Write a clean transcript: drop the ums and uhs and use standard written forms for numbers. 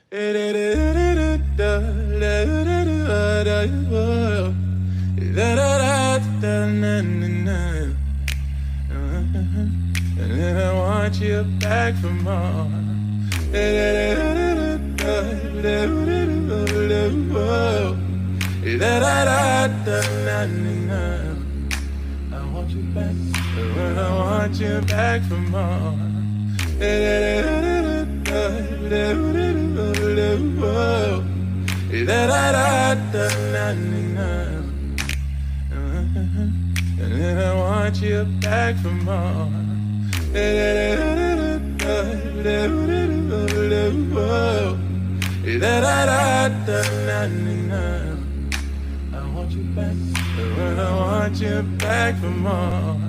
And then I want you back for more. I want you back, when I want you back for more. I want you back for more. I want you back, when I want you back for more.